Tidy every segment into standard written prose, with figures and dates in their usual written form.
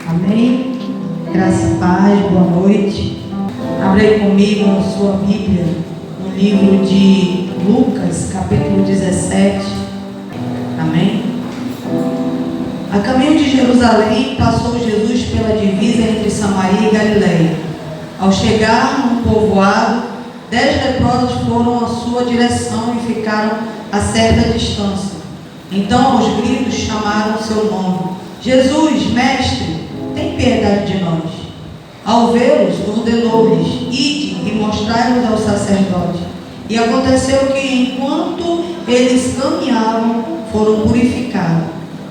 Amém? Graça e paz, boa noite. Abra aí comigo a sua Bíblia no livro de Lucas, capítulo 17. Amém? A caminho de Jerusalém, passou Jesus pela divisa entre Samaria e Galileia. Ao chegar num povoado, 10 leprosos foram à sua direção e ficaram a certa distância. Então, aos gritos, chamaram o seu nome: Jesus, mestre, tem piedade de nós. Ao vê-los, ordenou-lhes: ide e mostrai-nos ao sacerdote. E aconteceu que, enquanto eles caminhavam, foram purificados.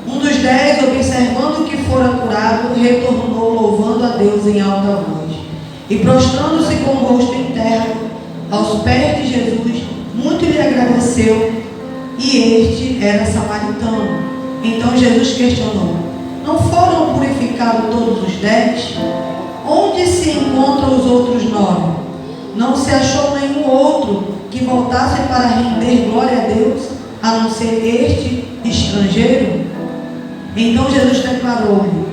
Um dos 10, observando que fora curado, retornou louvando a Deus em alta voz. E prostrando-se com o rosto em terra, aos pés de Jesus, muito lhe agradeceu, e este era samaritano. Então Jesus questionou: não foram purificados todos os 10? Onde se encontram os outros 9? Não se achou nenhum outro que voltasse para render glória a Deus, a não ser este estrangeiro? Então Jesus declarou-lhe: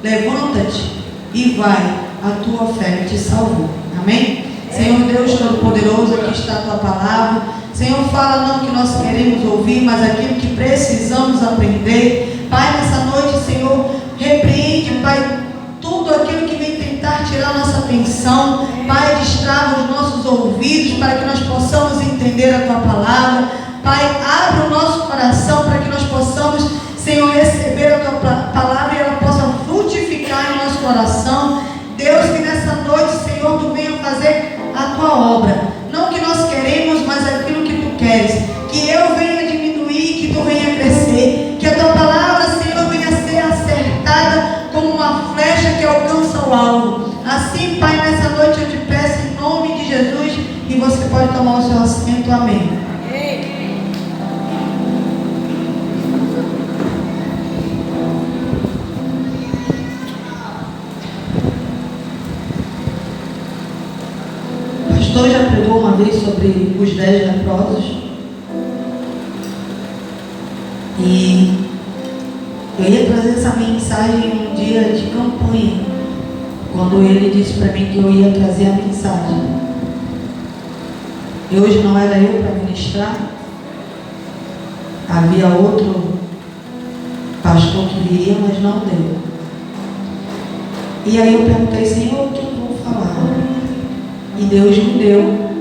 levanta-te e vai, a tua fé te salvou. Amém? Senhor Deus Todo-Poderoso, aqui está a tua palavra. Senhor, fala não que nós queremos ouvir, mas aquilo que precisamos aprender. Pai, nessa noite, Senhor, repreende, Pai, tudo aquilo que vem tentar tirar nossa atenção. Pai, destrava os nossos ouvidos para que nós possamos entender a tua palavra. Pai, abre o nosso coração para que nós possamos, Senhor, receber a tua palavra e ela possa frutificar em nosso coração. Deus, que nessa noite, Senhor, tu venha fazer a tua obra. Não que nós queremos, mas aquilo que tu queres. Que eu venha diminuir, que tu venha crescer. Que a tua palavra, Senhor, venha ser acertada como uma flecha que alcança o alvo. Assim, Pai, nessa noite eu te peço em nome de Jesus, e você pode tomar o seu assento. Amém. O pastor já pregou uma vez sobre os 10 leprosos, e eu ia trazer essa mensagem um dia de campanha, quando ele disse para mim que eu ia trazer a mensagem. E hoje não era eu para ministrar, havia outro pastor que viria, mas não deu. E aí eu perguntei: Senhor, o que eu vou falar? E Deus me deu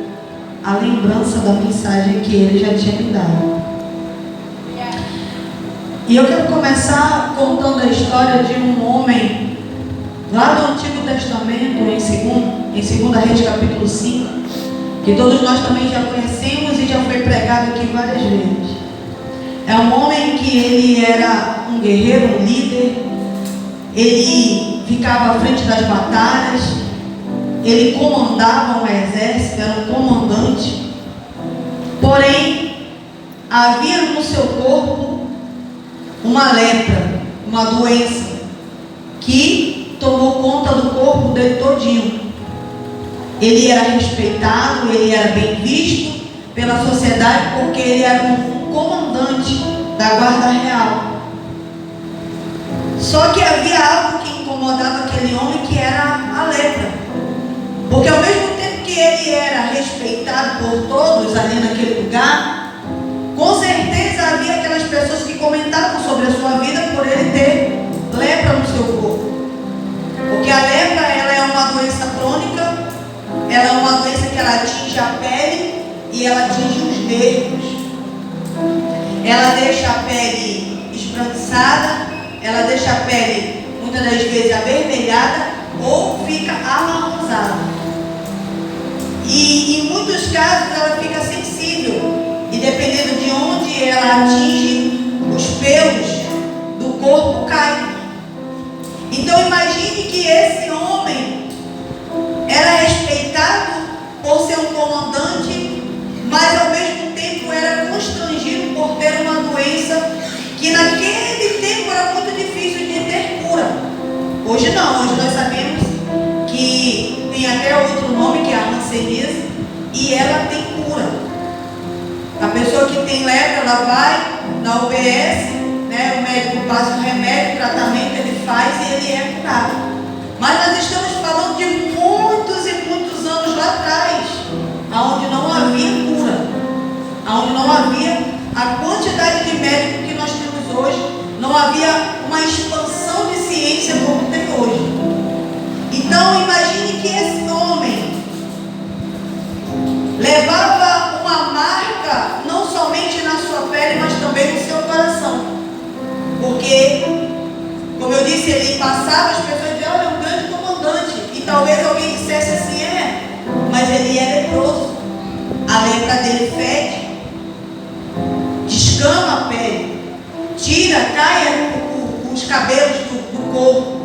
a lembrança da mensagem que Ele já tinha me dado. E eu quero começar contando a história de um homem lá do Antigo Testamento, em 2 Reis capítulo 5, que todos nós também já conhecemos e já foi pregado aqui várias vezes. É um homem que ele era um guerreiro, um líder. Ele ficava à frente das batalhas. Ele comandava um exército, era um comandante. Porém, havia no seu corpo uma lepra, uma doença, que tomou conta do corpo dele todinho. Ele era respeitado, ele era bem visto pela sociedade, porque ele era um comandante da guarda real. Só que havia algo que incomodava aquele homem, que era a lepra. Porque ao mesmo tempo que ele era respeitado por todos ali naquele lugar, com certeza havia aquelas pessoas que comentavam sobre a sua vida por ele ter lepra no seu corpo. Porque a lepra, ela é uma doença crônica, ela é uma doença que ela atinge a pele e ela atinge os nervos. Ela deixa a pele esbranquiçada, ela deixa a pele muitas das vezes avermelhada ou fica amarronzada. E em muitos casos ela fica sensível, e dependendo de onde ela atinge, os pelos do corpo caem. Então imagine que esse homem era respeitado por ser um comandante, mas ao mesmo tempo era constrangido por ter uma doença que naquele tempo era muito difícil de ter cura. Hoje não, hoje nós sabemos que tem até outro nome, que é a hanseníase, e ela tem cura. A pessoa que tem lepra, ela vai na UBS, né, o médico passa um remédio, tratamento, ele ele faz e ele é curado. Mas nós estamos falando de muitos e muitos anos lá atrás, onde não havia cura, onde não havia a quantidade de médicos que nós temos hoje, não havia uma expansão de ciência como tem hoje. Então imagine que esse homem levava uma marca não somente na sua pele, mas também no seu coração. Porque, como eu disse, ele passava, as pessoas diziam, olha, é um grande comandante. E talvez alguém dissesse assim, mas ele é leproso. A lepra dele fede, descama a pele, tira, cai os cabelos do corpo.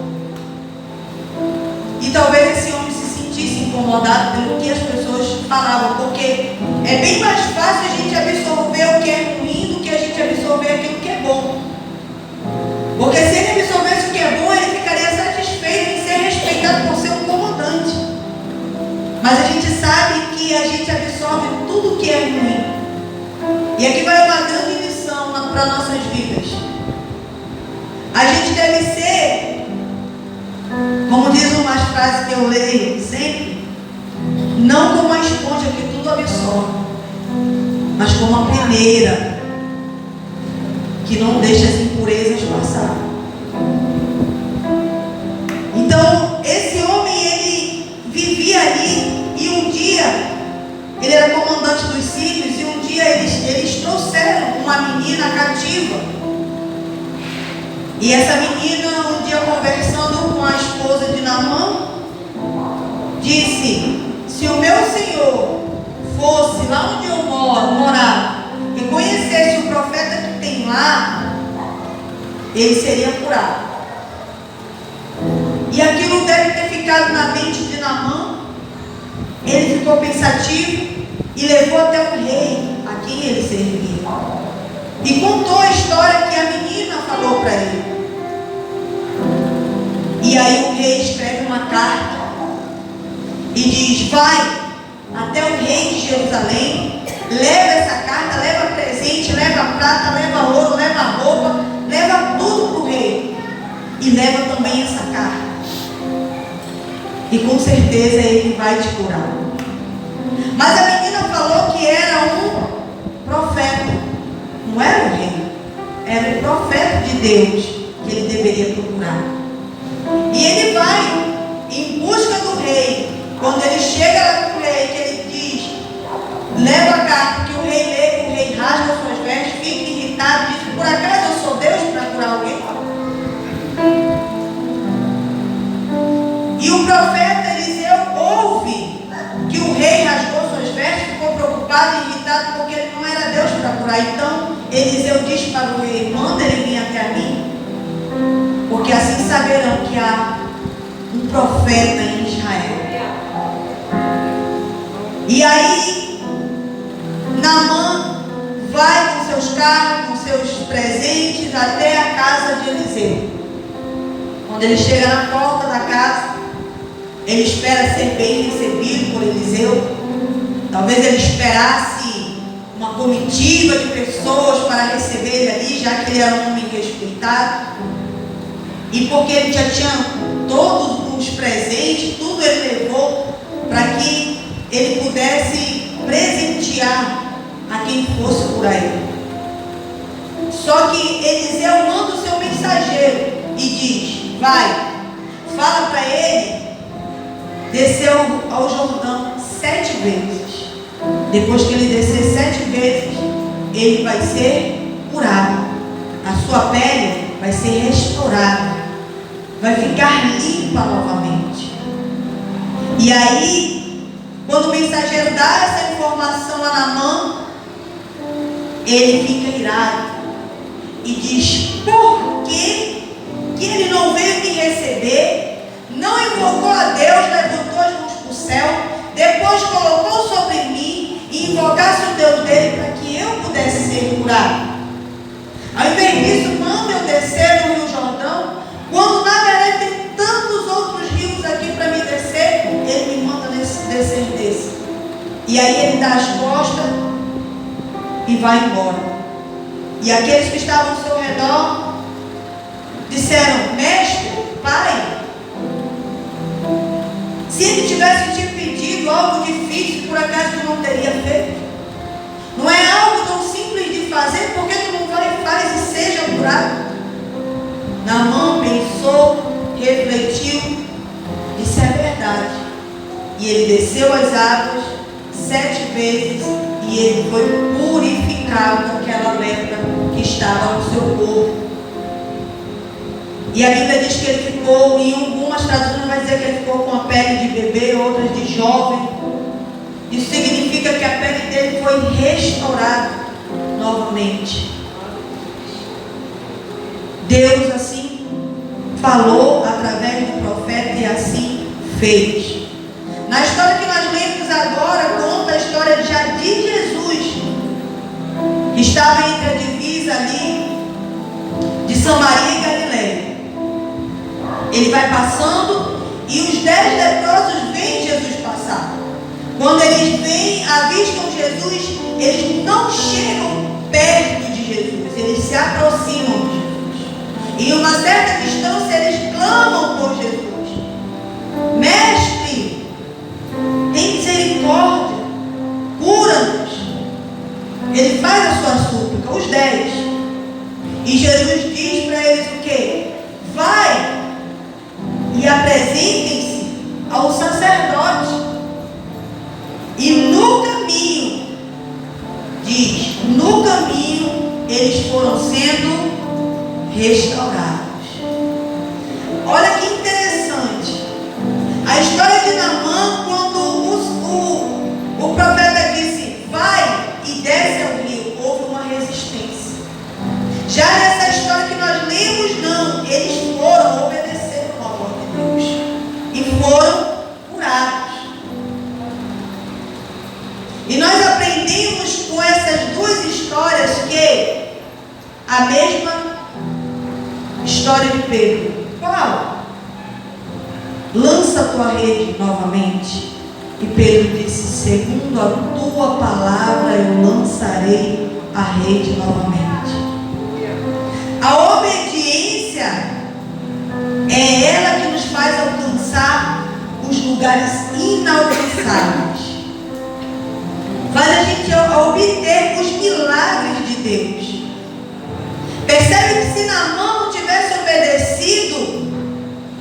E talvez esse homem se sentisse incomodado pelo que as pessoas falavam, porque é bem mais fácil a gente absorver o que é ruim do que a gente absorver aquilo que é bom. Porque se ele absorvesse o que é bom, ele ficaria satisfeito em ser respeitado por ser um comandante. Mas a gente sabe que a gente absorve tudo que é ruim. E aqui vai uma grande lição para nossas vidas. A gente deve ser, como diz umas frases que eu leio sempre, não como a esponja que tudo absorve, mas como a peneira que não deixa as impurezas passar. Então, esse homem, ele vivia ali, e um dia, ele era comandante dos sírios, e um dia eles trouxeram uma menina cativa. E essa menina, um dia conversando com a esposa de Naamã, disse, se o meu senhor fosse lá onde eu morar, e conhecesse o profeta que tem lá, ele seria curado. E aquilo deve ter ficado na mente de Naamã. Ele ficou pensativo e levou até o rei, a quem ele servia, e contou a história que a menina falou para ele. E aí o rei escreve uma carta e diz, vai até o rei de Jerusalém, leva essa carta, leva presente, leva prata, leva ouro, leva roupa, leva tudo para o rei. E leva também essa carta. E com certeza ele vai te curar. Mas a menina falou que era um profeta. Não era o rei. Era o profeta de Deus que ele deveria procurar. E ele vai em busca do rei. Quando ele chega lá com o rei, que ele diz, leva a carta, que o rei lê, o rei rasga suas vestes, fica irritado, diz, por acaso eu sou Deus para curar alguém? E o profeta Eliseu ouve que o rei rasgou suas vestes, ficou preocupado e irritado, porque ele não era Deus para curar. Então Eliseu diz para o rei, manda ele vir até mim, porque assim saberão que há um profeta em Israel. E aí Naamã vai com seus carros, com seus presentes até a casa de Eliseu. Quando ele chega na porta da casa, ele espera ser bem recebido por Eliseu. Talvez ele esperasse uma comitiva de pessoas para receber ele ali, já que ele era um homem respeitado. E porque ele já tinha todos os presentes, tudo ele levou para que ele pudesse presentear a quem fosse por aí. Só que Eliseu manda o seu mensageiro e diz, vai, fala para ele descer ao Jordão 7 vezes. Depois que ele descer 7 vezes, ele vai ser curado. A sua pele vai ser restaurada, vai ficar limpa novamente. E aí, quando o mensageiro dá essa informação a Naamã, ele fica irado e diz, por que ele não veio me receber, não invocou a Deus, levantou as mãos para o céu, depois colocou sobre mim e invocasse o Deus dele para que eu pudesse ser curado? Ao invés disso, manda eu descer no Rio Jordão, quando na verdade tem tantos outros rios aqui para me descer, ele me manda descer desse. E aí ele dá as costas e vai embora. E aqueles que estavam ao seu redor disseram, mestre, Pai, se ele tivesse te pedido algo difícil, por acaso tu não teria feito? Não é algo tão simples de fazer, porque tu não vai e faz e seja curado? Naamã pensou, refletiu, disse: é verdade. E ele desceu as águas 7 vezes e ele foi purificado daquela lepra que estava no seu corpo. E a Bíblia diz que ele ficou, em algumas traduções vai dizer que ele ficou com a pele de bebê, outras de jovem. Isso significa que a pele dele foi restaurada novamente. Deus assim falou através do profeta e assim fez. Na história que nós lemos agora, conta a história já de Jesus, que estava entre a divisa ali de Samaria e Galileia. Ele vai passando e os 10 leprosos veem Jesus passar. Quando eles veem, avistam Jesus, eles não chegam perto de Jesus, eles se aproximam de Jesus. Em uma certa distância eles clamam por Jesus: Mestre, tem misericórdia, cura-nos. Ele faz a sua súplica, os 10. E Jesus diz para eles o quê? Vai e apresentem-se ao sacerdote. E no caminho, diz, no caminho eles foram sendo restaurados. Olha que interessante. A história de Naamã, quando o profeta disse: vai e desce ao rio, houve uma resistência. Já nessa história que nós lemos, não, eles foram, obedeceram à voz de Deus e foram curados. E nós aprendemos com essas duas histórias que a mesma história de Pedro. Qual? Lança a tua rede novamente. E Pedro disse: segundo a tua palavra eu lançarei a rede novamente. A obediência é ela que nos faz alcançar os lugares inalcançáveis. Faz a gente obter os milagres de Deus. Percebe que se Naamã não tivesse obedecido,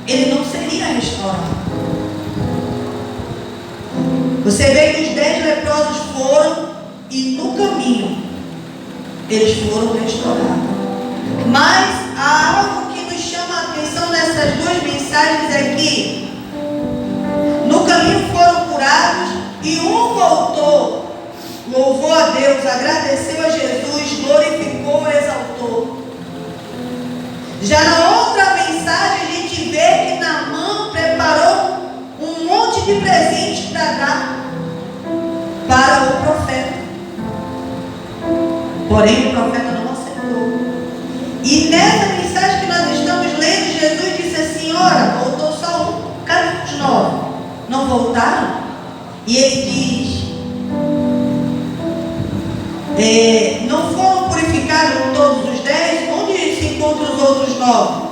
ele não seria restaurado. Você vê que os 10 leprosos foram e no caminho eles foram restaurados. Mas há algo que nos chama a atenção nessas duas mensagens é que no caminho foram curados e um voltou, louvou a Deus, agradeceu a Jesus, glorificou, exaltou. Já na outra mensagem a gente vê que Naamã preparou um monte de presentes para dar para o profeta. Porém o profeta não aceitou. E nessa mensagem que nós estamos lendo, Jesus disse assim: ora, voltou só um, cadê os 9? Não voltaram? E ele diz: não foram purificados todos os 10? Onde se encontram os outros 9?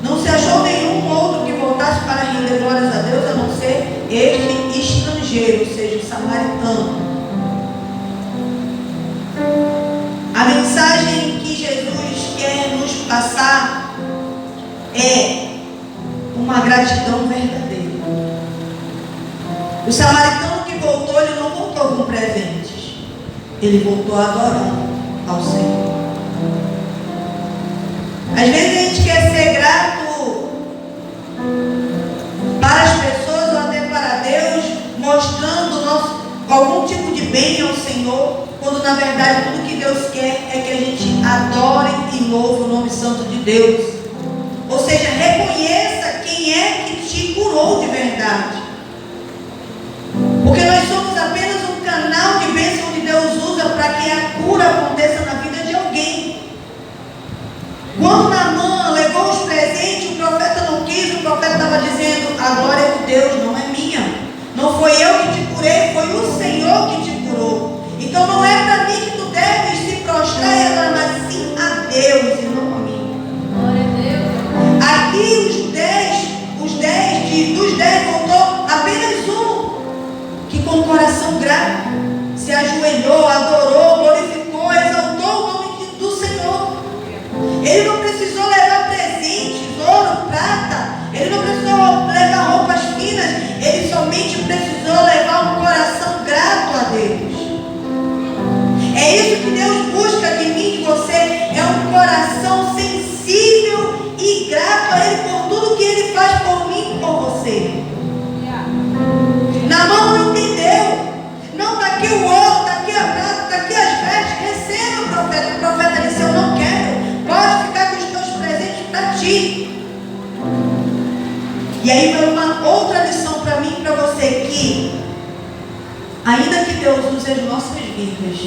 Não se achou nenhum outro que voltasse para render glórias a Deus, a não ser este estrangeiro, ou seja, o samaritano. A mensagem que Jesus quer nos passar é uma gratidão verdadeira. O samaritano que voltou, ele não voltou com presentes, ele voltou adorando ao Senhor. Às vezes a gente quer ser grato para as pessoas ou até para Deus, mostrando algum tipo de bem ao Senhor, quando na verdade tudo que Deus quer é que a gente adore e louve o nome santo de Deus. Ou seja, reconheça quem é que te curou de verdade. Porque nós somos apenas um canal de bênção que Deus usa para que a cura aconteça na vida de alguém. Quando Naamã levou os presentes, o profeta não quis, o profeta estava dizendo: a glória é de Deus, não é minha. Não foi eu que te curei, foi o Senhor que te curou. Então não é para mim que tu deves se prostrar e adorar, mas sim a Deus e não a mim. Glória a Deus. Aqui os 10 dos 10 voltou apenas um, que com o coração grato se ajoelhou, adorou, glorificou, exaltou o nome do Senhor. Ele não precisou levar presentes, ouro, prata, ele não precisou levar roupas finas, ele somente precisou levar um coração grato a Deus. É isso que Deus busca de mim, de você, é um coração sensível e grato a Ele por tudo que Ele faz por mim e por você. Naamã não entendeu. Não, está aqui o ouro, está aqui a prata, está aqui as vestes, receba o profeta. O profeta disse, eu não quero, pode ficar com os teus presentes para ti. E aí vai uma outra lição para mim e para você, que ainda que Deus use as nossas vidas,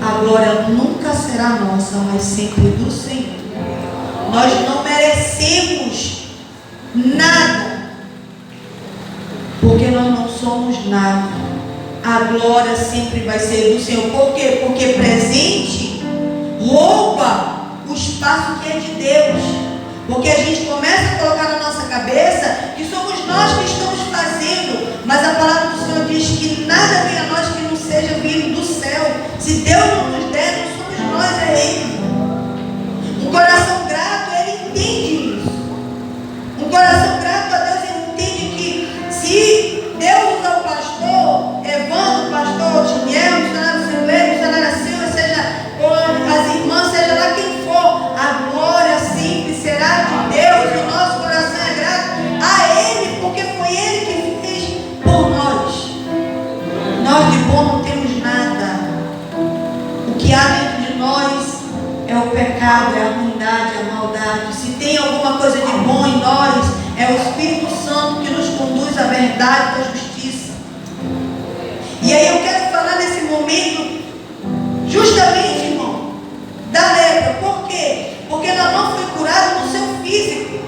a glória nunca será nossa, mas sempre do Senhor. Nós não merecemos nada, porque nós não somos nada. A glória sempre vai ser do Senhor. Por quê? Porque presente rouba o espaço que é de Deus. Porque a gente começa a colocar na nossa cabeça que somos nós que estamos fazendo, mas a palavra do Senhor diz que nada vem a nós que não seja vindo do céu. Se Deus não nos der, não somos nós, é Ele. Um coração grato, Ele entende isso. Um coração grato a Deus, Ele entende que se Deus usa o pastor Evandro, o pastor Tiniel, o missionário Silveiro, o missionário Silva, seja as irmãs, seja lá quem for, a glória sempre será de Deus. O nosso coração é grato a Ele, porque foi Ele que fez por nós. Nós de bom não temos nada. O que há dentro de nós é o pecado, é a ruindade, é a maldade. Se tem alguma coisa de bom em nós, é o Espírito Santo que nos conduz à verdade e à justiça. E aí eu quero falar nesse momento, justamente, irmão, da lepra. Por quê? Porque Naamã foi curado no seu físico,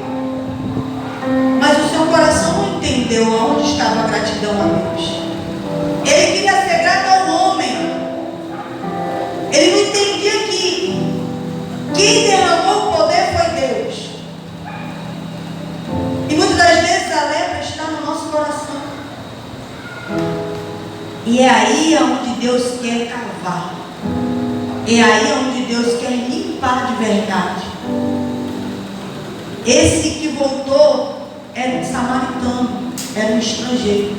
mas o seu coração não entendeu aonde estava a gratidão a Deus. Ele queria ser grato ao homem. Ele não entendia que quem derramou o poder foi Deus. E muitas das vezes a lepra está no nosso coração. E é aí onde Deus quer cavar. É aí onde Deus quer limpar de verdade. Esse que voltou era um samaritano, era um estrangeiro.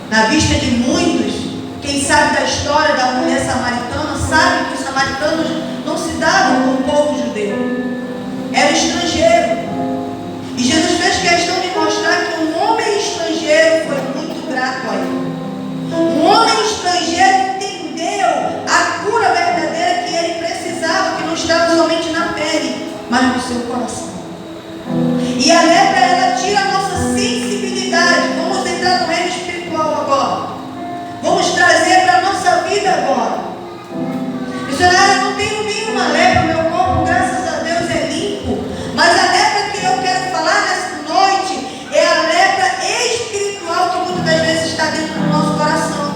Na vista de muitos, quem sabe da história da mulher samaritana, sabe que os samaritanos não se davam com o povo judeu. Era estrangeiro. E Jesus fez questão de mostrar que um homem estrangeiro foi muito grato a ele. Um homem estrangeiro entendeu a cura verdadeira que ele precisava, que não estava somente na pele, mas no seu coração. E a lepra, ela tira a nossa sensibilidade. Vamos entrar no reino espiritual agora. Vamos trazer para a nossa vida agora. Missionário, eu não tenho nenhuma lepra, meu corpo, graças a Deus, é limpo. Mas a lepra que eu quero falar nessa noite é a lepra espiritual que muitas das vezes está dentro do nosso coração.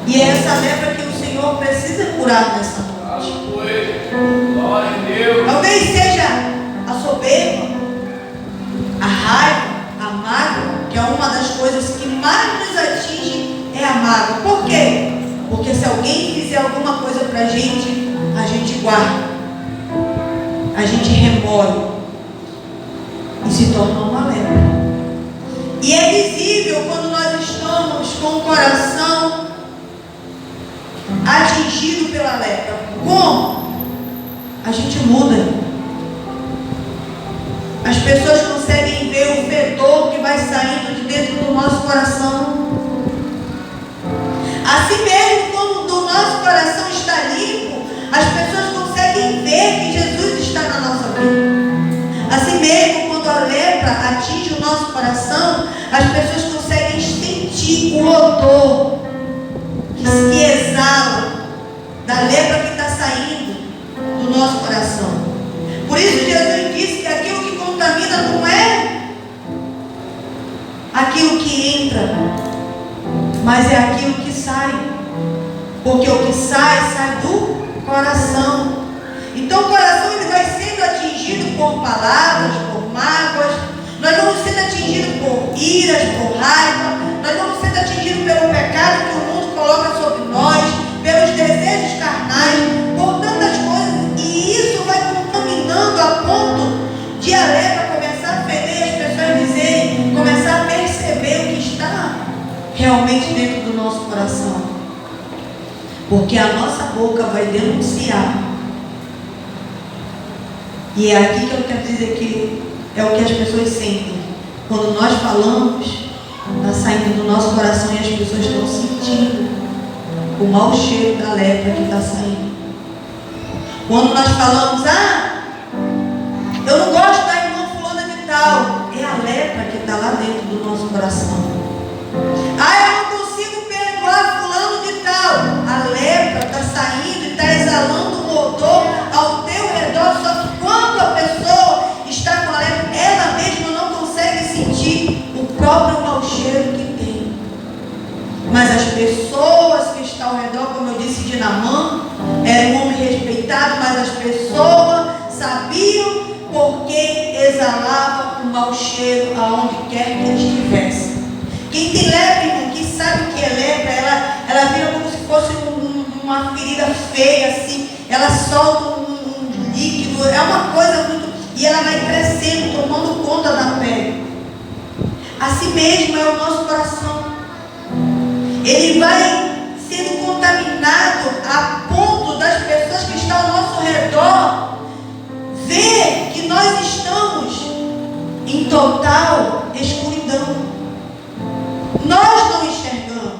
E é essa lepra que o Senhor precisa curar nessa noite. Glória a Deus. Talvez seja a soberba, a raiva, a mágoa, que é uma das coisas que mais nos atinge, é a mágoa. Por quê? Porque se alguém fizer alguma coisa pra gente, a gente guarda, a gente remói e se torna uma lepra. E é visível quando nós estamos com o coração atingido pela lepra. Como? A gente muda. As pessoas conseguem ver o fedor que vai saindo de dentro do nosso coração. Assim mesmo, quando o nosso coração está limpo, as pessoas conseguem ver que Jesus está na nossa vida. Assim mesmo, quando a lepra atinge o nosso coração, as pessoas conseguem sentir o odor que exala da lepra que está saindo do nosso coração. Por isso Jesus disse que aquilo que contamina não é aquilo que entra, mas é aquilo que sai. Porque o que sai, sai do coração. Então o coração ele vai sendo atingido por palavras, por mágoas. Nós vamos sendo atingidos por Porque a nossa boca vai denunciar. E é aqui que eu quero dizer que é o que as pessoas sentem. Quando nós falamos, está saindo do nosso coração e as pessoas estão sentindo o mau cheiro da lepra que está saindo. Quando nós falamos, eu não gosto da irmã fulana de tal, é a lepra que está lá dentro do nosso coração. Eu não consigo perdoar fulano de tal, a lepra está saindo e está exalando um odor ao teu redor. Só que quando a pessoa está com a lepra, ela mesma não consegue sentir o próprio mau cheiro que tem. Mas as pessoas que estão ao redor, como eu disse de Naamã, era um homem respeitado, mas as pessoas sabiam porque exalava um mau cheiro aonde quer que ele estivesse. Quem tem lepra, irmão, quem sabe o que é lepra, ela vira como se fosse uma ferida feia, assim, ela solta um líquido, é uma coisa muito, e ela vai crescendo, tomando conta da pele. Assim mesmo é o nosso coração. Ele vai sendo contaminado a ponto das pessoas que estão ao nosso redor ver que nós estamos em total escuridão. Nós não enxergamos,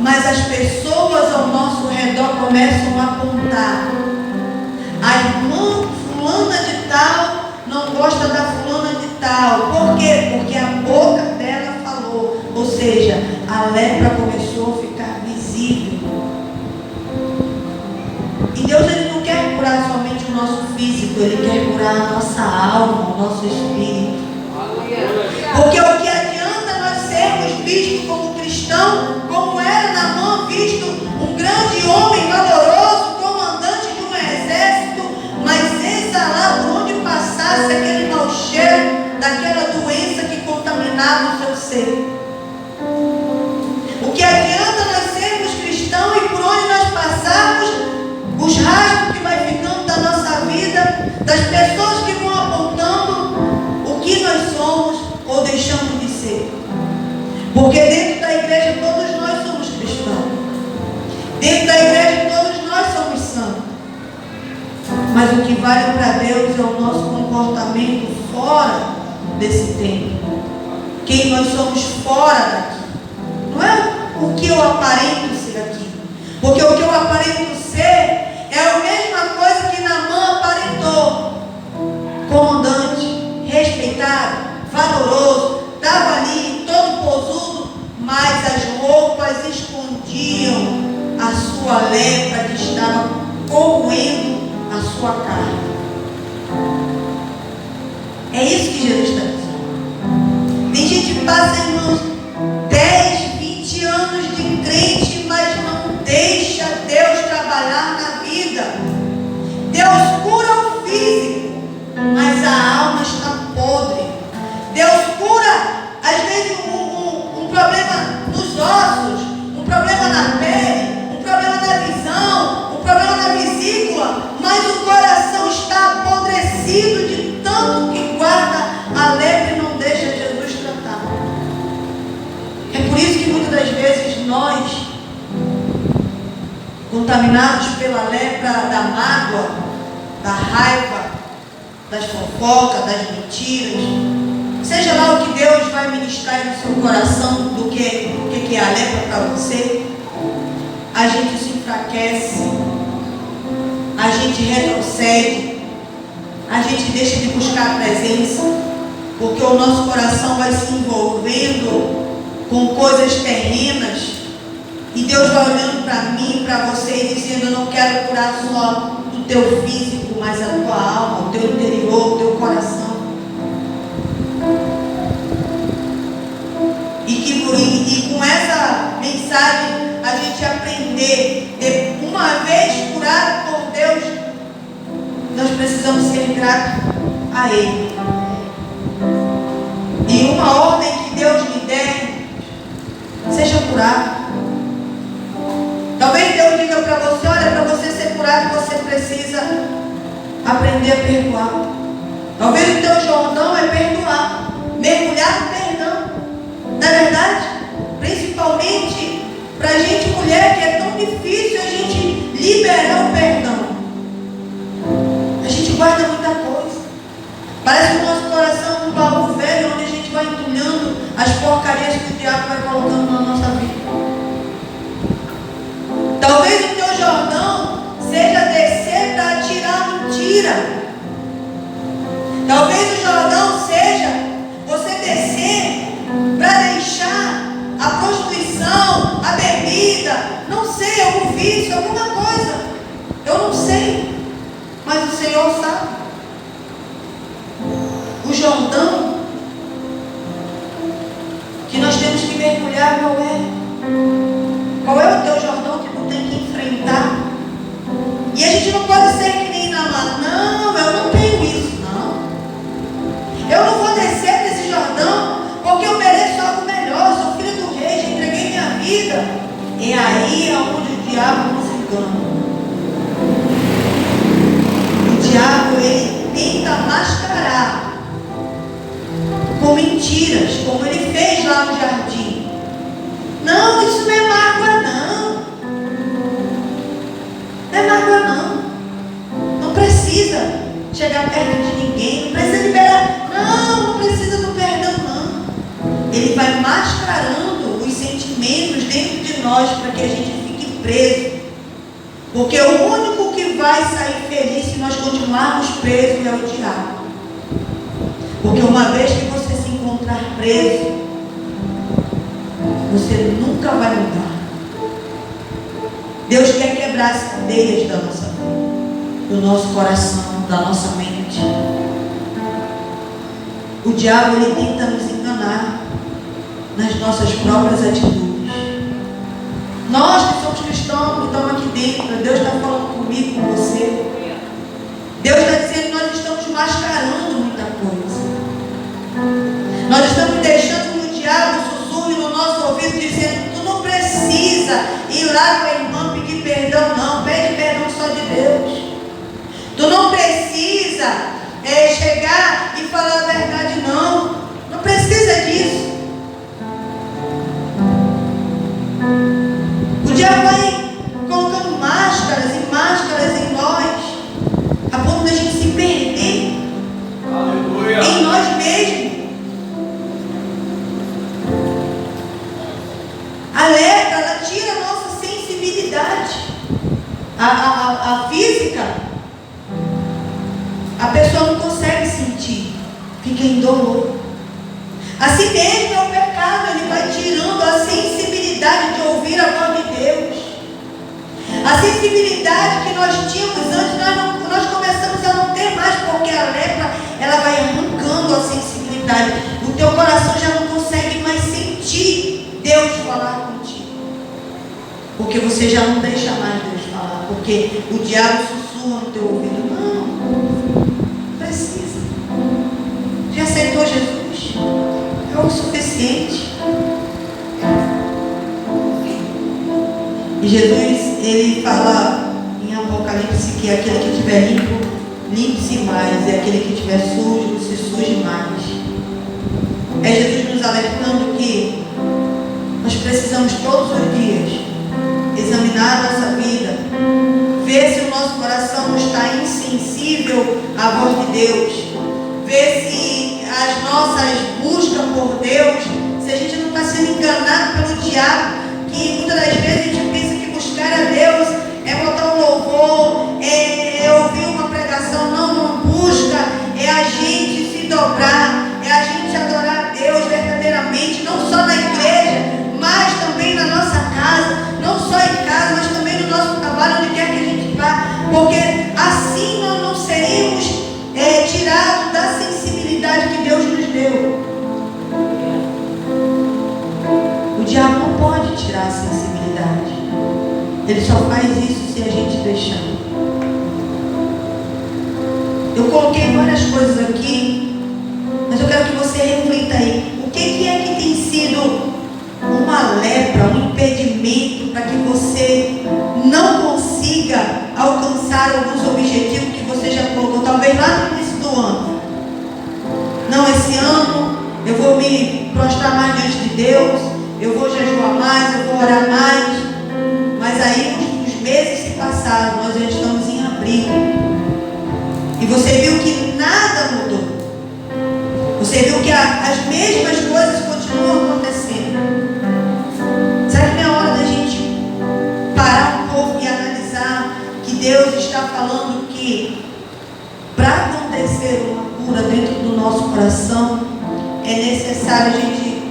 mas as pessoas ao nosso redor começam a apontar. A irmã fulana de tal não gosta da fulana de tal. Por quê? Porque a boca dela falou. Ou seja, a lepra começou a ficar visível. E Deus, Ele não quer curar somente o nosso físico, Ele quer curar a nossa alma, o nosso espírito. Porque o que adianta nós sermos vistos como cristão, como era Naamã visto, um grande homem valoroso, comandante de um exército, mas exalar por onde passasse aquele mau cheiro daquela doença que contaminava o seu ser. O que adianta nós sermos cristãos e por onde nós passarmos, os rastros que vai ficando da nossa vida, das pessoas que vão apontando o que nós somos ou deixamos de ser. Porque dentro da igreja todos nós somos cristãos. Dentro da igreja todos nós somos santos. Mas o que vale para Deus é o nosso comportamento fora desse templo. Quem nós somos fora daqui. Não é o que eu aparento ser aqui. Porque o que eu aparento ser é a mesma coisa que Naamã aparentou. Comandante, respeitado, valoroso, estava ali, todo posudo, mas as roupas escondiam a sua lepra que estava corroendo a sua carne. É isso que Jesus está dizendo. Tem gente que passa, irmãos, 10, 20 anos de crente, mas não deixa Deus trabalhar na vida. Deus cura o físico, mas a alma está podre. Deus cura, às vezes, um problema nos ossos, um problema na pele, um problema na visão, um problema na vesícula, mas o coração está apodrecido de tanto que guarda a lepra e não deixa Jesus tratar. É por isso que muitas das vezes nós, contaminados pela lepra da mágoa, da raiva, das fofocas, das mentiras, seja lá o que Deus vai ministrar no seu coração do que é a lepra para você, a gente se enfraquece, a gente retrocede, a gente deixa de buscar a presença, porque o nosso coração vai se envolvendo com coisas terrenas, e Deus vai olhando para mim, para você e dizendo: eu não quero curar só do teu físico, mas a tua alma, o teu interior, o teu coração. E com essa mensagem a gente aprender, de uma vez curado por Deus, nós precisamos ser gratos a Ele. E uma ordem que Deus lhe der, seja curado. Talvez Deus diga para você: olha, para você ser curado você precisa aprender a perdoar. Talvez o teu Jordão é perdoar, mergulhar no perdão. Não é verdade? Principalmente para a gente mulher, que é tão difícil a gente liberar o perdão. A gente guarda muita coisa. Parece que o nosso coração é um baú velho onde a gente vai entulhando as porcarias que o diabo vai colocando na nossa vida. Talvez o teu Jordão seja descer para tirar a mentira. Talvez o Jordão seja você descer para deixar a prostituição, a bebida, não sei, algum vício, alguma coisa. Eu não sei, mas o Senhor sabe. O Jordão que nós temos que mergulhar, qual é? Qual é o teu Jordão que tu tem que enfrentar? E a gente não pode ser que nem Naamã. Não, eu não tenho isso, não. Eu não vou descer desse Jordão porque eu mereço algo melhor. Eu sou filho do rei, já entreguei minha vida. É aí onde o diabo nos engana. O diabo, ele tenta mascarar com mentiras, como ele fez lá no jardim. Não, isso não é mágoa, não. Não é mágoa, não. Não precisa chegar perto de ninguém. Não precisa liberar. Não precisa do perdão, não. Ele vai mascarando os sentimentos dentro de nós para que a gente fique preso. Porque o único que vai sair feliz se nós continuarmos presos é o diabo. Porque uma vez que você se encontrar preso, você nunca vai mudar. Deus quer quebrar as cadeias da nossa vida, do nosso coração, da nossa mente. O diabo, ele tenta nos enganar nas nossas próprias atitudes. Nós que somos cristãos, que estamos aqui dentro, Deus está falando comigo, com você. Deus está dizendo que nós estamos mascarando muita coisa. Nós estamos deixando que o diabo sussurre no nosso ouvido, dizendo: tu não precisa ir lá com a irmã pedir perdão, não. Pede perdão só de Deus. Tu não precisa chegar e falar a verdade, não. Não precisa disso. O diabo vai colocando máscaras e máscaras em nós, a ponto de a gente se perder. Aleluia. Em nós mesmos. A letra, ela tira a nossa sensibilidade. A física, a pessoa não consegue sentir, fica em dolor. Assim mesmo é o pecado, ele vai tirando a sensibilidade de ouvir a voz de Deus. A sensibilidade que nós tínhamos antes, nós começamos a não ter mais, porque a lepra, ela vai arrancando a sensibilidade. O teu coração já não consegue mais sentir Deus falar contigo, porque você já não deixa mais Deus falar, porque o diabo sussurra no teu ouvido: não precisa, já aceitou Jesus, é o suficiente. E Jesus, ele fala em Apocalipse que aquele que estiver limpo, limpe-se mais, e aquele que estiver sujo, se suje mais. É Jesus nos alertando que nós precisamos todos os dias examinar a nossa vida, ver se o nosso coração não está insensível à voz de Deus, ver se as nossas buscas por Deus, se a gente não está sendo enganado pelo diabo, que muitas das vezes a gente pensa que buscar a Deus é botar um louvor, é ouvir uma pregação. Não busca, é a gente se dobrar, é a gente adorar a Deus verdadeiramente, não só na igreja, mas também na nossa casa, não só em casa, mas também no nosso trabalho, onde quer que a gente vá, porque assim nós não seríamos tirados da sensibilidade que Deus nos deu. O diabo não pode tirar a sensibilidade, ele só faz isso se a gente deixar. Eu coloquei várias coisas aqui, mas eu quero que você reflita aí. O que é que tem sido uma lepra, um impedimento para que você não consiga alcançar alguns objetivos que você já colocou, talvez lá no início do ano? Não, esse ano eu vou me prostrar mais diante de Deus, eu vou jejuar mais, eu vou orar mais. Mas aí os meses se passaram, nós já estamos em abril. E você viu que nada mudou. Você viu que as mesmas coisas continuam acontecendo. Será que não é hora da gente parar um pouco e analisar que Deus está falando que para acontecer uma cura dentro do nosso coração é necessário a gente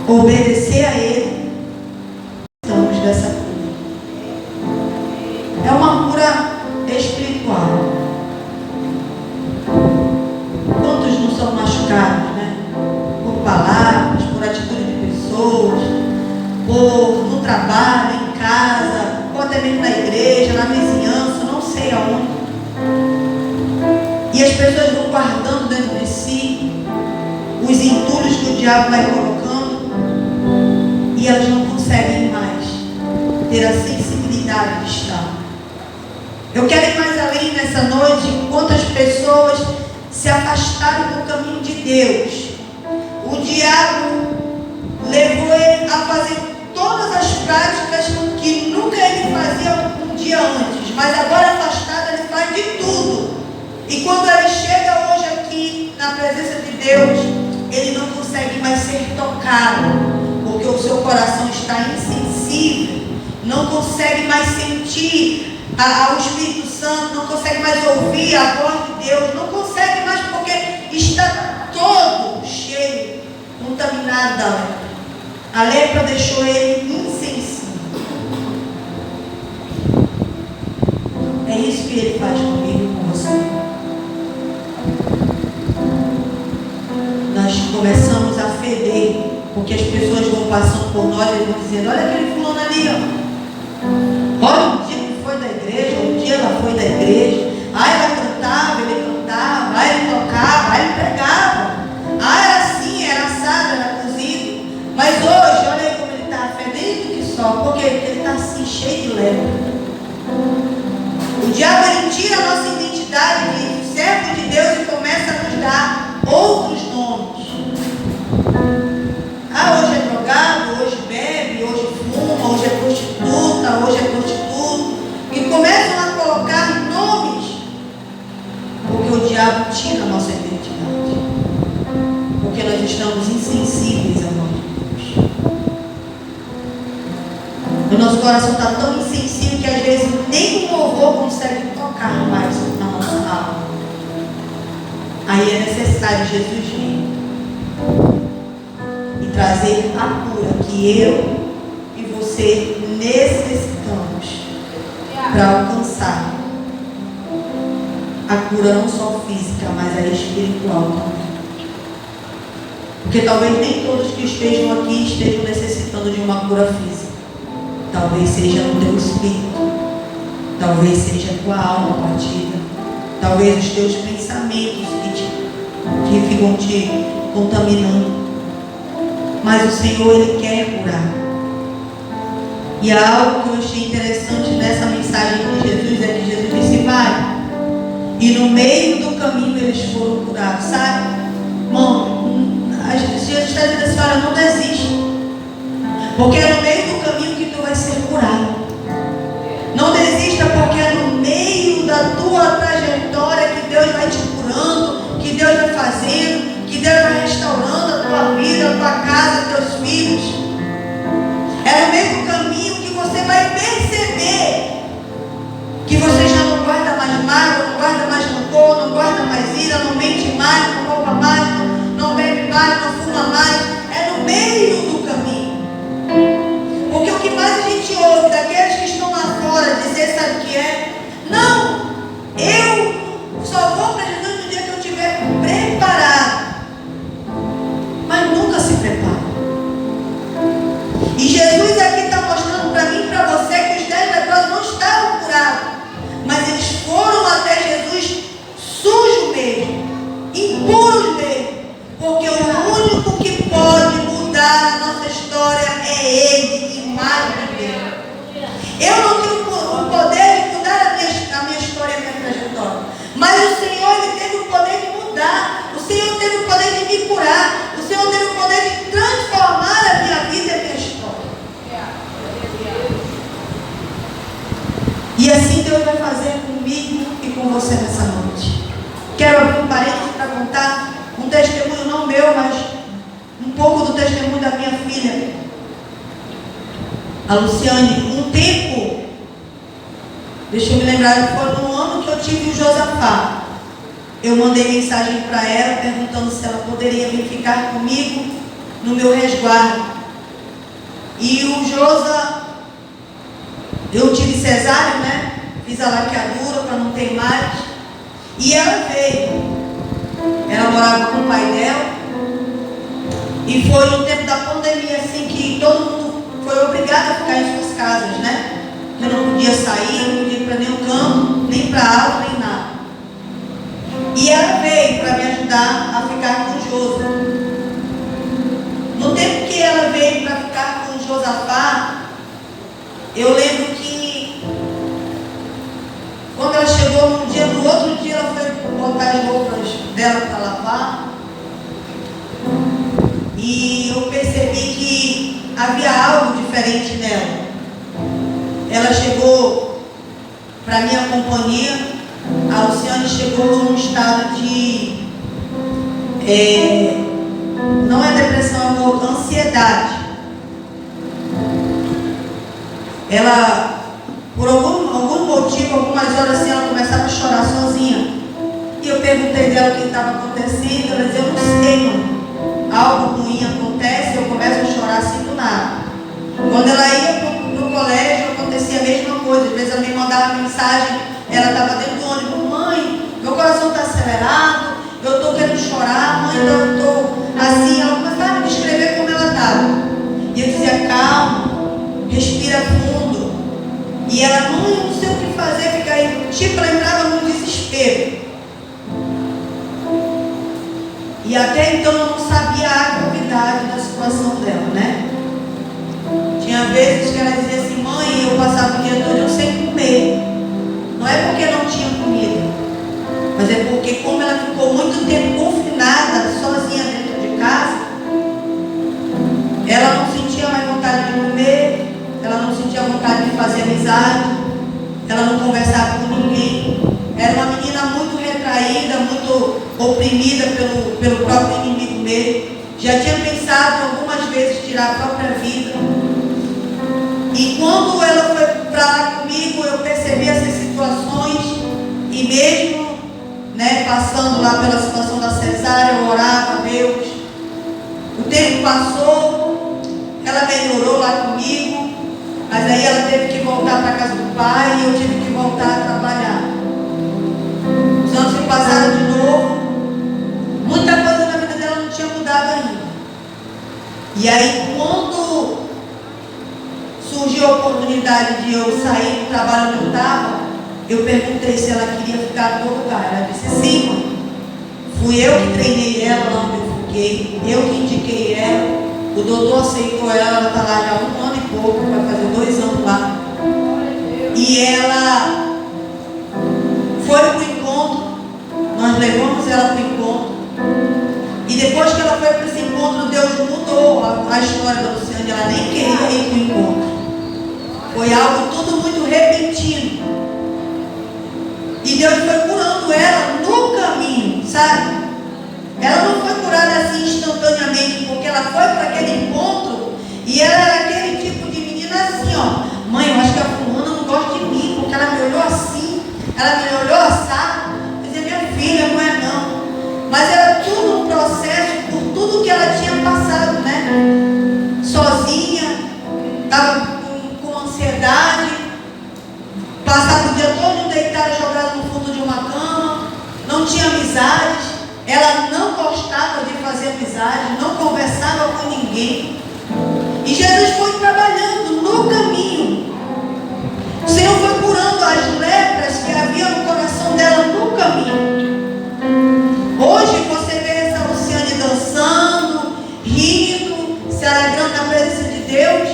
obedecer a Ele? Estamos dessa cura. É uma cura espiritual. Quantos não são machucados, né? Por palavras, por atitude de pessoas, no trabalho, em casa, ou até mesmo na igreja, na vizinhança, não sei aonde. E as pessoas vão guardando dentro de si os entulhos que o diabo vai colocando, e elas não conseguem mais ter a sensibilidade de estar. Eu quero ir mais além nessa noite. Quantas pessoas se afastaram do caminho de Deus? O diabo levou ele a fazer todas as práticas que nunca ele fazia um dia antes, mas agora afastado ele faz de tudo. E quando ele chega hoje aqui na presença de Deus, ele não consegue mais ser tocado, porque o seu coração está insensível, não consegue mais sentir o Espírito Santo, não consegue mais ouvir a voz de Deus, não consegue mais porque está todo cheio, contaminado da lepra. A lepra deixou ele insensível. É isso que ele faz comigo e com você. Nós começamos a feder, porque as pessoas vão passando por nós e vão dizendo: olha aquele fulano ali, ó. Olha, um dia ele foi da igreja, um dia ela foi da igreja. Ela cantava, ele cantava, ele tocava, ele pregava. Era assim, era assado, era cozido. Mas hoje, olha aí como ele está fedendo que só, porque ele está assim, cheio de lepra. O diabo, ele tira a nossa identidade de servo de Deus e começa a nos dar outros nomes. Hoje é drogado, hoje bebe, hoje fuma, hoje é prostituta, hoje é prostituto. E começam a colocar nomes, porque o diabo tira a nossa identidade. Porque nós estamos insensíveis à voz de Deus. O nosso coração está tão insensível que às vezes nem o louvor consegue tocar mais na nossa alma. Aí é necessário Jesus vir e trazer a cura que eu e você necessitamos para alcançar a cura não só física, mas a espiritual também. Porque talvez nem todos que estejam aqui estejam necessitando de uma cura física. Talvez seja no teu espírito, talvez seja a tua alma partida, talvez os teus pensamentos que ficam te contaminando. Mas o Senhor, Ele quer curar. E há algo que eu achei interessante nessa mensagem de Jesus, é que Jesus disse: vai. E no meio do caminho eles foram curados, sabe? Irmão, Jesus está dizendo assim: olha, não desiste, porque é no meio do caminho que tu vai ser curado. Não desista, porque é no meio da tua trajetória que Deus vai te curando, que Deus vai fazendo, que Deus vai restaurando a tua vida, a tua casa, teus filhos. É no meio do caminho que você vai perceber que você já não guarda mais mágoa, não guarda mais rancor, não guarda mais ira, não mente mais, não rouba mais, não bebe mais, não fuma mais. É no meio do caminho. Porque o que mais a gente ouve daqueles que estão lá fora dizer, sabe o que é? Não, eu só vou para Jesus no dia que eu estiver preparado. Mas nunca se prepara. E Jesus aqui está mostrando para mim e para você que os 10 leprosos não estavam curados, mas eles foram até Jesus sujos mesmo, impuros mesmo, porque o único que pode mudar a nossa história é Ele e mais ninguém. Eu não tenho o poder de mudar a minha história e a minha trajetória, mas o Senhor, Ele teve o poder de mudar. O Senhor teve o poder de me curar. O Senhor teve o poder de transformar a minha vida e a minha história. testemunho da minha filha, a Luciane. Um tempo, deixa eu me lembrar, foi no ano que eu tive o Josafá. Eu mandei mensagem para ela perguntando se ela poderia vir ficar comigo no meu resguardo. E o Josa, eu tive cesárea, né? Fiz a laqueadura para não ter mais. E ela veio. Ela morava com o pai dela. E foi no tempo da pandemia, assim, que todo mundo foi obrigado a ficar em suas casas, né? Eu não podia sair, não podia ir para nenhum canto, nem para aula, nem nada. E ela veio para me ajudar a ficar com o Josa. No tempo que ela veio para ficar com o Josafá, eu lembro que quando ela chegou no outro dia ela foi botar as roupas dela para lavar. E eu percebi que havia algo diferente nela. Ela chegou para minha companhia. A Luciane chegou num estado de não é depressão, é ansiedade. Ela, por algum motivo, algumas horas assim, ela começava a chorar sozinha. E eu perguntei dela o que estava acontecendo. Ela dizia: eu não sei, mãe. Algo ruim acontece, eu começo a chorar assim do nada. Quando ela ia para o colégio, acontecia a mesma coisa. Às vezes ela me mandava mensagem, ela estava dentro do ônibus: mãe, meu coração está acelerado, eu estou querendo chorar, mãe, eu estou assim. Ela começava a me descrever como ela estava. E eu dizia: calma, respira fundo. E ela: mãe, eu não sei o que fazer, fica aí. Tipo, ela entrava no desespero. E até então eu não sabia a gravidade da situação dela, né? Tinha vezes que ela dizia assim: mãe, eu passava o dia todo eu sem comer. Não é porque não tinha comida, mas é porque, como ela ficou muito tempo confinada, sozinha dentro de casa, ela não sentia mais vontade de comer, ela não sentia vontade de fazer amizade, ela não conversava com ninguém. Era uma menina muito retraída, muito oprimida pelo próprio inimigo mesmo. Já tinha pensado algumas vezes tirar a própria vida. E quando ela foi para lá comigo, eu percebi essas situações. E mesmo, né, passando lá pela situação da cesárea, eu orava a Deus. O tempo passou, ela melhorou lá comigo. Mas aí ela teve que voltar para a casa do pai e eu tive que voltar a trabalhar. Os anos se passaram de novo. Muita coisa na vida dela não tinha mudado ainda. E aí, quando surgiu a oportunidade de eu sair do trabalho onde eu estava, eu perguntei se ela queria ficar no meu lugar. Ela disse: sim, mãe. Fui eu que treinei ela lá onde eu fiquei, eu que indiquei ela. O doutor aceitou ela está lá já há 1 ano e pouco, vai fazer 2 anos lá. E ela foi para o encontro, nós levamos ela para o encontro. E depois que ela foi para esse encontro, Deus mudou a história da Luciane. Ela nem queria ir para o encontro. Foi algo tudo muito repentino. E Deus foi curando ela no caminho, sabe? Ela não foi curada assim instantaneamente, porque ela foi para aquele encontro e ela era aquele tipo de menina assim, ó: mãe, eu acho que a fulana não gosta de mim, porque ela me olhou assim, ela me olhou assado. Eu dizia: minha filha, não é não. Mas era tudo um processo por tudo que ela tinha passado, né? Sozinha, estava com ansiedade, passava o dia todo deitada, jogada no fundo de uma cama, não tinha amizades. Ela não gostava de fazer amizade, não conversava com ninguém. E Jesus foi trabalhando no caminho. O Senhor foi curando as lepras que havia no coração dela no caminho. Hoje você vê essa Luciane dançando, rindo, se alegrando na presença de Deus,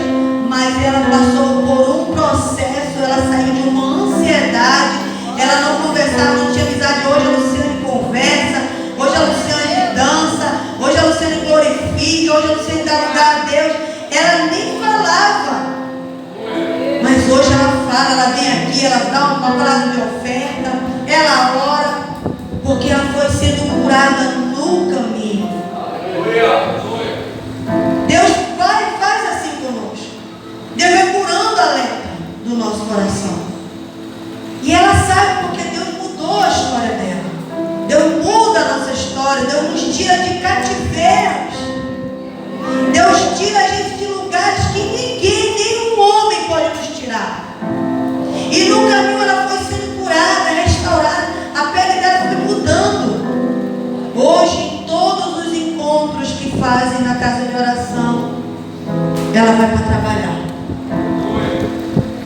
mas ela passou por um processo, ela saiu de uma ansiedade, ela não conversava, não tinha amizade. Hoje a Luciane conversa. Hoje a Luciane dança, hoje a Luciane glorifica, hoje a Luciane dá lugar a Deus. Ela nem falava, mas hoje ela fala, ela vem aqui, ela dá uma palavra de oferta, ela ora, porque ela foi sendo curada no caminho. ela vai para trabalhar.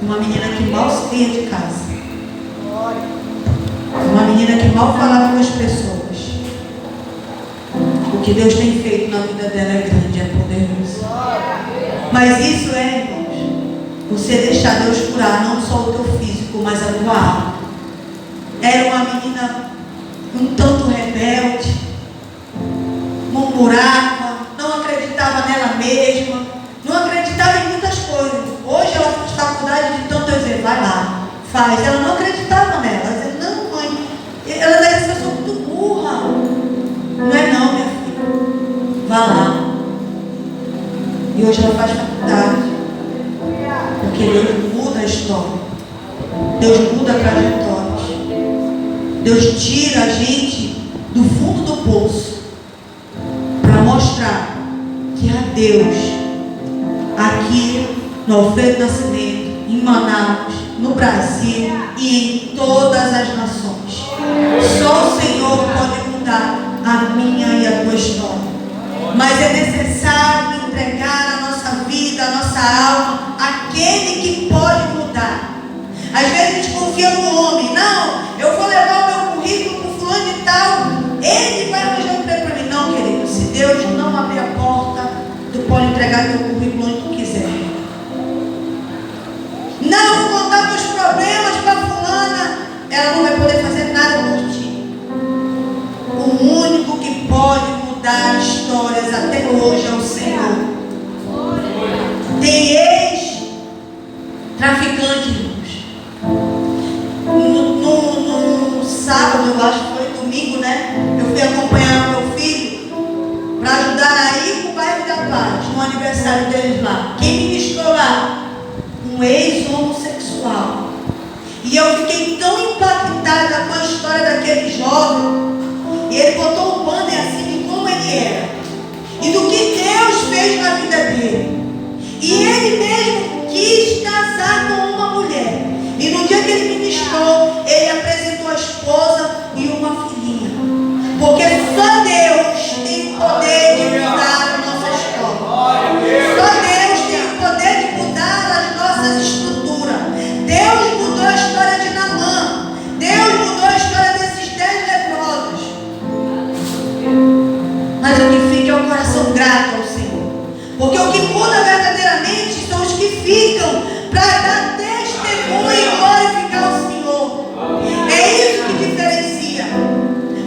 Uma menina que mal saía de casa. Uma menina que mal falava com as pessoas. O que Deus tem feito na vida dela é grande, é poderoso. Mas isso é, irmãos, você deixar Deus curar não só o teu físico, mas a tua alma. Era uma menina um tanto rebelde, murmurava, não acreditava nela mesma, não acreditava em muitas coisas. Hoje ela faz faculdade de tanto eu dizer, vai lá, faz. Ela não acreditava nela. Ela dizia, não, mãe, ela deve ser pessoa muito burra. Não é não, minha filha. Vá lá. E hoje ela faz faculdade. Porque Deus muda a história. Deus muda a trajetória. Deus tira a gente do fundo do poço para mostrar que há Deus aqui no Alfredo Nascimento, em Manaus, no Brasil e em todas as nações. Só o Senhor pode mudar a minha e a tua história. Mas é necessário entregar a nossa vida, a nossa alma àquele que pode mudar. Às vezes a gente confia no homem. Não, eu vou levar o meu currículo para o fulano e tal, ele vai arranjar um emprego para mim. Não, querido, se Deus não abrir a porta, tu pode entregar teu currículo onde tu quiser. Não, vou contar meus problemas para fulana, ela não vai poder fazer nada por ti. O único que pode mudar histórias até hoje é o Senhor. Tem ex-traficante, irmãos. No sábado, eu acho que foi domingo, né? Eu fui acompanhar o meu filho para ajudar a ir para o bairro da Paz, no aniversário deles lá. Quem ministrou lá? Um ex-homossexual. E eu fiquei tão impactada com a história daquele jovem. E ele botou um banner assim de como ele era e do que Deus fez na vida dele. E ele mesmo quis casar com uma mulher. E no dia que ele ministrou, ele apresentou a esposa e uma filhinha. Porque só Deus tem o poder de mudar a nossa história. Só Deus tem o poder de mudar as nossas estruturas. Deus mudou a história de Naamã. Deus mudou a história desses 10 leprosos. Mas o que fica é o coração grato ao Senhor. Porque o que muda verdadeiramente são os que ficam para dar testemunho e glorificar o Senhor. É isso que diferencia.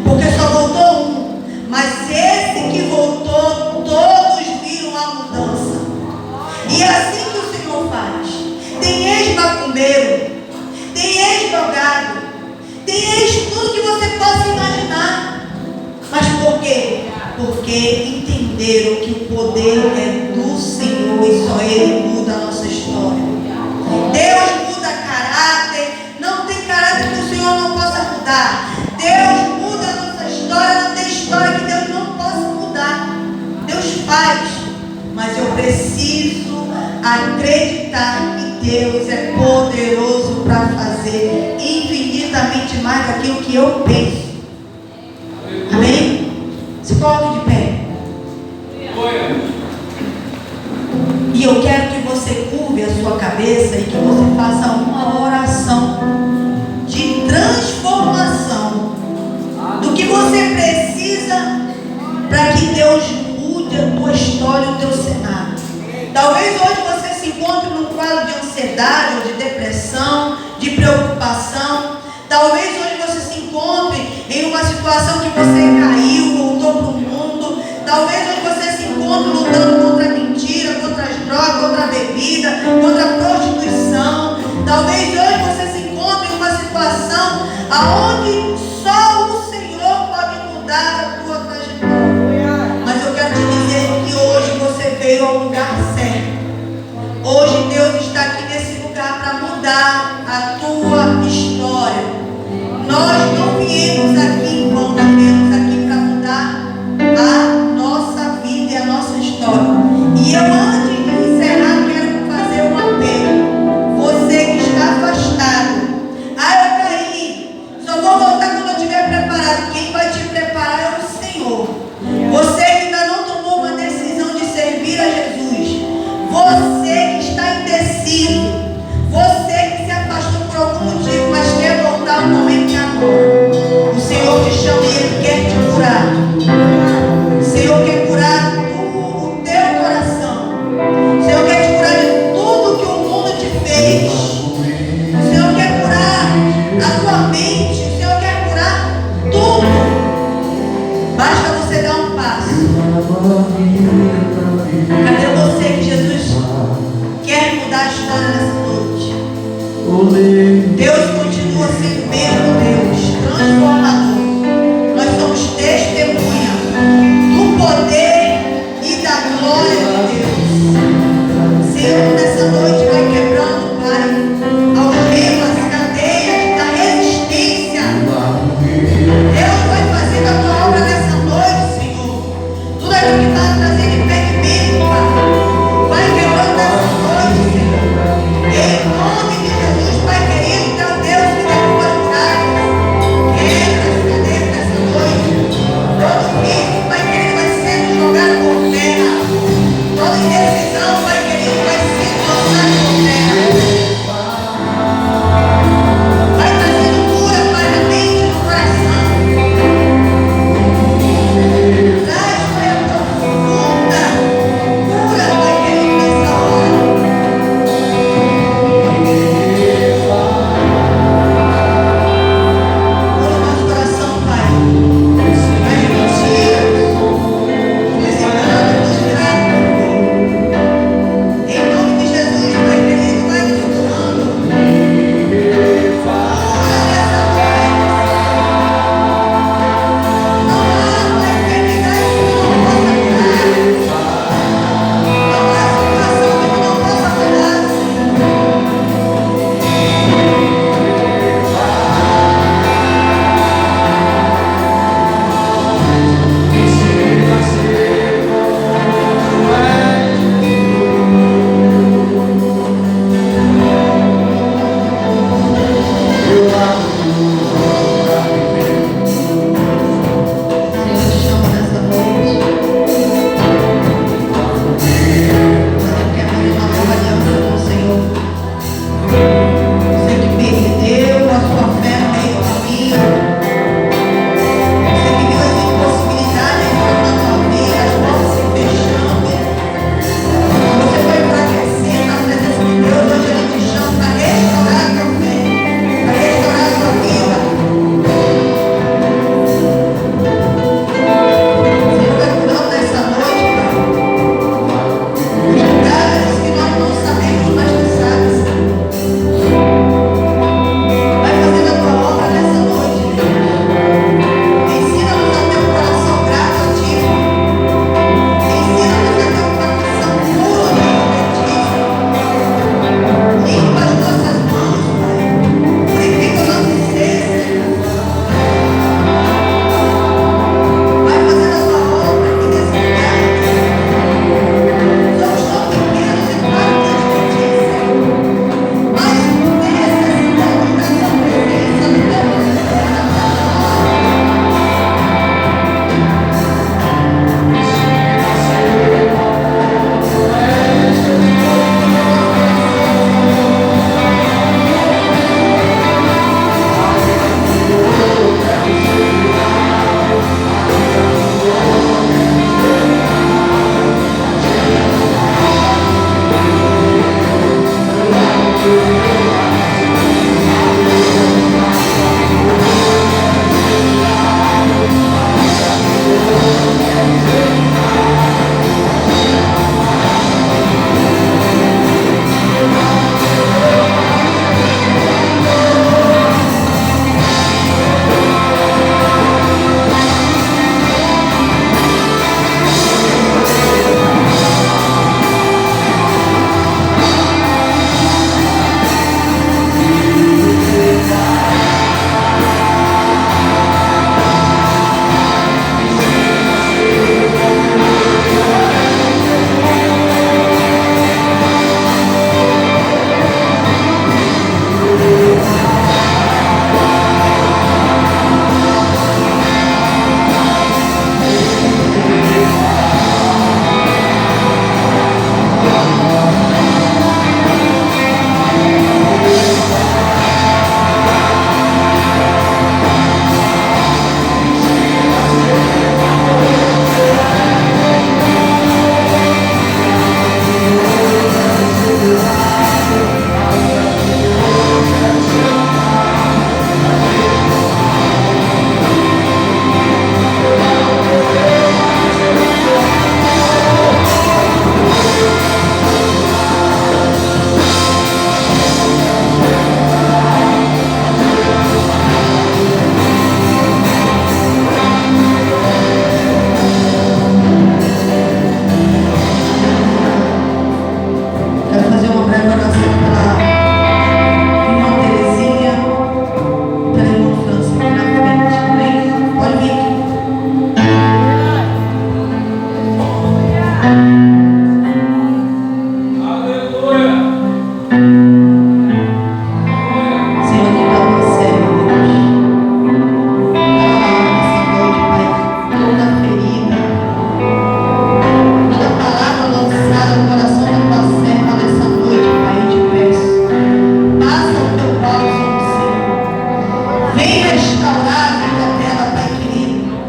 Porque só voltou um. Mas esse que voltou, todos viram a mudança. E é assim que o Senhor faz. Tem ex-macumbeiro, tem ex-drogado, tem ex-tudo que você possa imaginar. Mas por quê? Porque entenderam que o poder é do Senhor e só Ele muda a nossa história. Deus muda caráter, não tem caráter que o Senhor não possa mudar. Deus muda a nossa história, não tem história que Deus não possa mudar. Deus faz, mas eu preciso acreditar que Deus é poderoso para fazer infinitamente mais daquilo que eu penso. Amém? Se coloque de pé. E eu quero que você curve a sua cabeça e que você faça uma oração de transformação do que você precisa para que Deus mude a tua história, o teu cenário. Talvez hoje você se encontre num quadro de ansiedade ou de depressão, de preocupação. Talvez hoje você se encontre em uma situação que você caiu, voltou para o mundo. Talvez hoje você se encontre lutando contra a mentira, contra as drogas, contra a bebida, contra a prostituição. Talvez hoje você se encontre em uma situação aonde só o Senhor pode mudar a tua trajetória. Mas eu quero te dizer que hoje você veio ao lugar certo. Hoje Deus está aqui nesse lugar para mudar a tua história. Nós não viemos aqui em vão, nós viemos aqui para mudar a